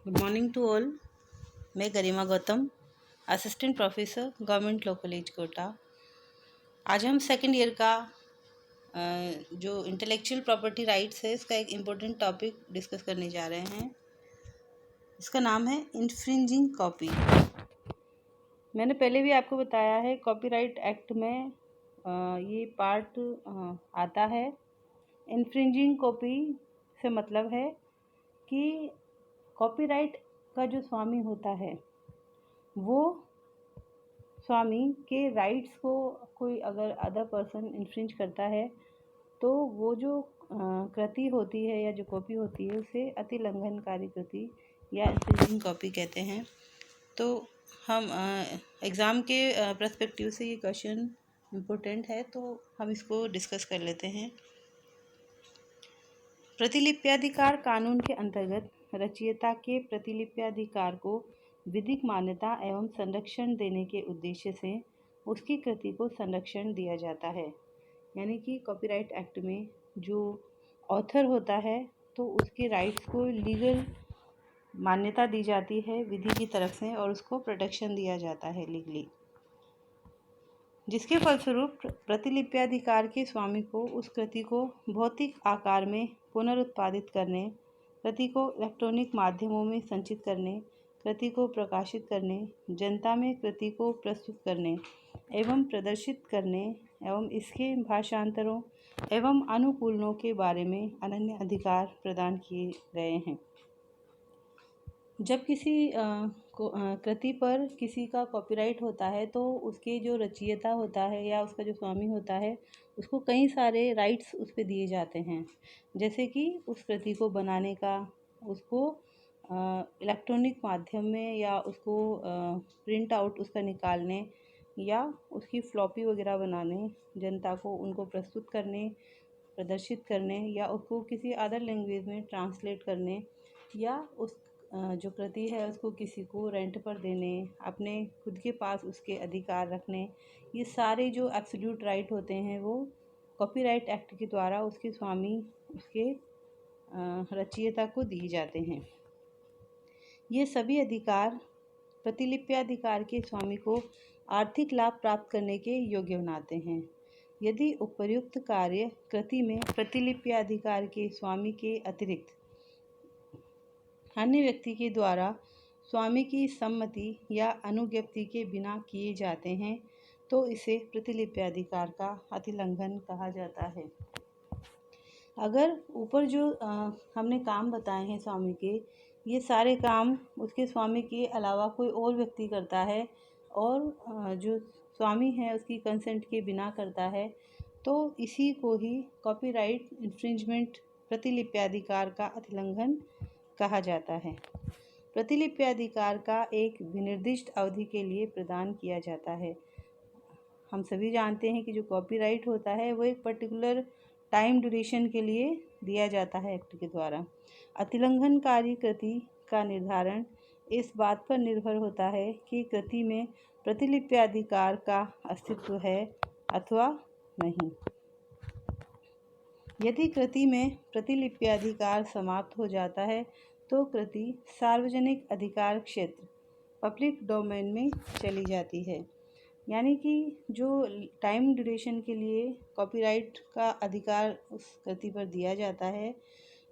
Good morning to all. मैं Garima Gautam, assistant professor government law college Kota. आज हम सेकेंड ईयर का जो इंटेलेक्चुअल प्रॉपर्टी राइट्स है इसका एक इम्पोर्टेंट टॉपिक डिस्कस करने जा रहे हैं। इसका नाम है इन्फ्रिंजिंग कॉपी। मैंने पहले भी आपको बताया है कॉपीराइट एक्ट में ये पार्ट आता है। इन्फ्रिंजिंग कॉपी से मतलब है कि कॉपीराइट का जो स्वामी होता है वो स्वामी के राइट्स को कोई अगर अदर पर्सन इन्फ्रिंज करता है तो वो जो कृति होती है या जो कॉपी होती है उसे अतिलंघनकारी कृति या इन्फ्रिंजिंग कॉपी कहते हैं। तो हम एग्ज़ाम के पर्सपेक्टिव से ये क्वेश्चन इम्पोर्टेंट है, तो हम इसको डिस्कस कर लेते हैं। प्रतिलिप्याधिकार कानून के अंतर्गत रचयिता के प्रतिलिप्याधिकार को विधिक मान्यता एवं संरक्षण देने के उद्देश्य से उसकी कृति को संरक्षण दिया जाता है। यानी कि कॉपीराइट एक्ट में जो ऑथर होता है तो उसके राइट्स को लीगल मान्यता दी जाती है विधि की तरफ से और उसको प्रोटेक्शन दिया जाता है लीगली, जिसके फलस्वरूप प्रतिलिप्याधिकार के स्वामी को उस कृति को भौतिक आकार में पुनरुत्पादित करने, कृति को इलेक्ट्रॉनिक माध्यमों में संचित करने, कृति को प्रकाशित करने, जनता में कृति को प्रस्तुत करने एवं प्रदर्शित करने एवं इसके भाषांतरों एवं अनुकूलनों के बारे में अनन्य अधिकार प्रदान किए गए हैं। जब किसी कृति पर किसी का कॉपीराइट होता है तो उसके जो रचयिता होता है या उसका जो स्वामी होता है उसको कई सारे राइट्स उस पर दिए जाते हैं, जैसे कि उस कृति को बनाने का, उसको इलेक्ट्रॉनिक माध्यम में या उसको प्रिंट आउट उसका निकालने या उसकी फ्लॉपी वगैरह बनाने, जनता को उनको प्रस्तुत करने, प्रदर्शित करने या उसको किसी अदर लैंग्वेज में ट्रांसलेट करने या उस जो कृति है उसको किसी को रेंट पर देने, अपने खुद के पास उसके अधिकार रखने, ये सारे जो एब्सोल्यूट राइट होते हैं वो कॉपीराइट एक्ट के द्वारा उसके स्वामी, उसके रचयिता को दिए जाते हैं। ये सभी अधिकार प्रतिलिप्याधिकार के स्वामी को आर्थिक लाभ प्राप्त करने के योग्य बनाते हैं। यदि उपर्युक्त कार्य कृति में प्रतिलिप्याधिकार के स्वामी के अतिरिक्त अन्य व्यक्ति के द्वारा स्वामी की सम्मति या अनुज्ञप्ति के बिना किए जाते हैं तो इसे प्रतिलिप्याधिकार का अतिलंघन कहा जाता है। अगर ऊपर जो हमने काम बताए हैं स्वामी के, ये सारे काम उसके स्वामी के अलावा कोई और व्यक्ति करता है और जो स्वामी है उसकी कंसेंट के बिना करता है, तो इसी को ही कॉपीराइट इन्फ्रिंजमेंट प्रतिलिप्याधिकार का अतिलंघन कहा जाता है। प्रतिलिप्याधिकार का एक विनिर्दिष्ट अवधि के लिए प्रदान किया जाता है। हम सभी जानते हैं कि जो कॉपीराइट होता है वो एक पर्टिकुलर टाइम ड्यूरेशन के लिए दिया जाता है एक्ट के द्वारा। अतिलंघनकारी कृति का निर्धारण इस बात पर निर्भर होता है कि कृति में प्रतिलिप्याधिकार का अस्तित्व है अथवा नहीं। यदि कृति में प्रतिलिप्याधिकार समाप्त हो जाता है तो कृति सार्वजनिक अधिकार क्षेत्र पब्लिक डोमेन में चली जाती है। यानी कि जो टाइम ड्यूरेशन के लिए कॉपीराइट का अधिकार उस कृति पर दिया जाता है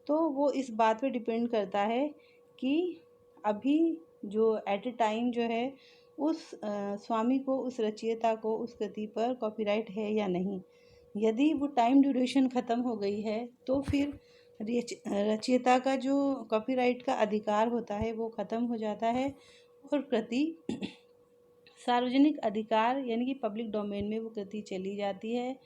तो वो इस बात पे डिपेंड करता है कि अभी जो एट ए टाइम जो है उस स्वामी को, उस रचयिता को उस कृति पर कॉपीराइट है या नहीं। यदि वो टाइम ड्यूरेशन ख़त्म हो गई है तो फिर रचयिता का जो कॉपीराइट का अधिकार होता है वो ख़त्म हो जाता है और कृति सार्वजनिक अधिकार यानी कि पब्लिक डोमेन में वो कृति चली जाती है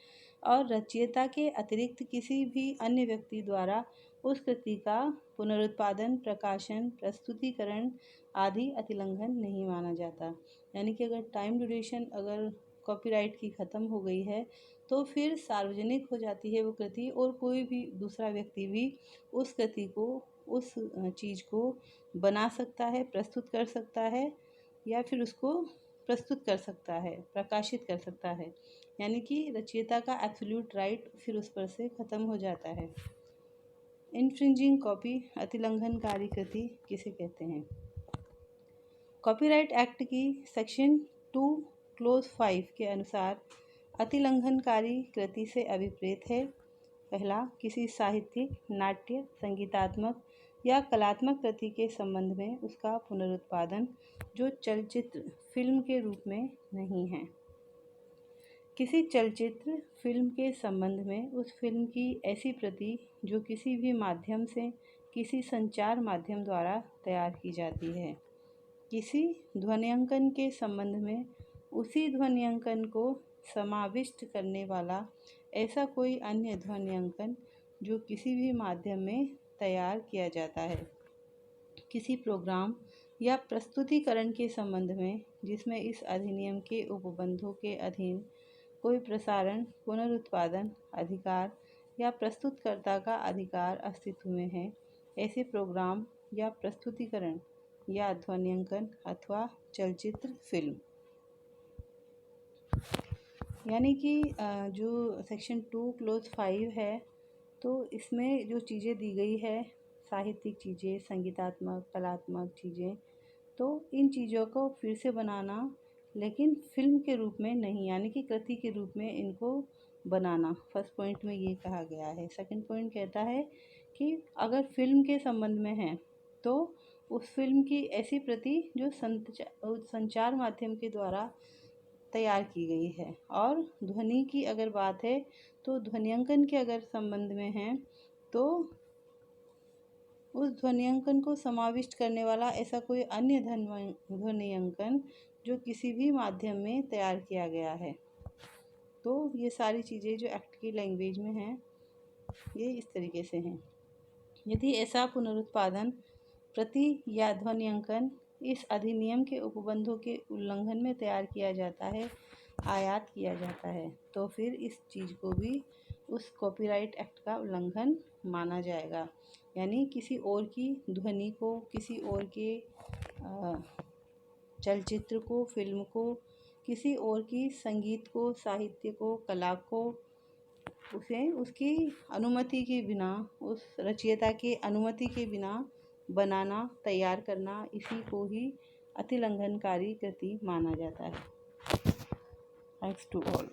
और रचयिता के अतिरिक्त किसी भी अन्य व्यक्ति द्वारा उस कृति का पुनरुत्पादन, प्रकाशन, प्रस्तुतिकरण आदि अतिलंघन नहीं माना जाता। यानी कि अगर टाइम ड्यूरेशन अगर कॉपीराइट की ख़त्म हो गई है तो फिर सार्वजनिक हो जाती है वो कृति और कोई भी दूसरा व्यक्ति भी उस कृति को, उस चीज़ को बना सकता है, प्रस्तुत कर सकता है या फिर उसको प्रस्तुत कर सकता है, प्रकाशित कर सकता है। यानी कि रचयिता का एब्सोल्यूट राइट फिर उस पर से ख़त्म हो जाता है। इन्फ्रिंजिंग कॉपी अतिलंघनकारी कृति किसे कहते हैं? कॉपीराइट एक्ट की सेक्शन 2 क्लोज 5 के अनुसार अतिलंघनकारी कृति से अभिप्रेत है: पहला, किसी साहित्यिक, नाट्य, संगीतात्मक या कलात्मक कृति के संबंध में उसका पुनरुत्पादन जो चलचित्र, फिल्म के रूप में नहीं है। किसी चलचित्र, फिल्म के संबंध में उस फिल्म की ऐसी प्रति जो किसी भी माध्यम से, किसी संचार माध्यम द्वारा तैयार की जाती है। किसी ध्वन्यांकन के संबंध में उसी ध्वन्यांकन को समाविष्ट करने वाला ऐसा कोई अन्य ध्वन्यांकन जो किसी भी माध्यम में तैयार किया जाता है। किसी प्रोग्राम या प्रस्तुतिकरण के संबंध में जिसमें इस अधिनियम के उपबंधों के अधीन कोई प्रसारण, पुनरुत्पादन अधिकार या प्रस्तुतकर्ता का अधिकार अस्तित्व में है, ऐसे प्रोग्राम या प्रस्तुतिकरण या ध्वन्यांकन अथवा चलचित्र, फिल्म। यानी कि जो सेक्शन 2 क्लोज 5 है, तो इसमें जो चीज़ें दी गई है, साहित्यिक चीज़ें, संगीतात्मक, कलात्मक चीज़ें, तो इन चीज़ों को फिर से बनाना, लेकिन फिल्म के रूप में नहीं, यानी कि कृति के रूप में इनको बनाना। फर्स्ट पॉइंट में ये कहा गया है। सेकंड पॉइंट कहता है कि अगर फिल्म के संबंध में है तो उस फिल्म की ऐसी प्रति जो संचार माध्यम के द्वारा तैयार की गई है। और ध्वनि की अगर बात है तो ध्वन्यांकन के अगर संबंध में है तो उस ध्वन्यांकन को समाविष्ट करने वाला ऐसा कोई अन्य ध्वन्यांकन जो किसी भी माध्यम में तैयार किया गया है। तो ये सारी चीज़ें जो एक्ट की लैंग्वेज में हैं, ये इस तरीके से हैं। यदि ऐसा पुनरुत्पादन, प्रति या ध्वन्यांकन इस अधिनियम के उपबंधों के उल्लंघन में तैयार किया जाता है, आयात किया जाता है, तो फिर इस चीज़ को भी उस कॉपीराइट एक्ट का उल्लंघन माना जाएगा। यानी किसी और की ध्वनि को, किसी और के चलचित्र को, फिल्म को, किसी और की संगीत को, साहित्य को, कला को उसे उसकी अनुमति के बिना, उस रचयिता के अनुमति के बिना बनाना, तैयार करना, इसी को ही अतिलंघनकारी कृति माना जाता है। Thanks to all.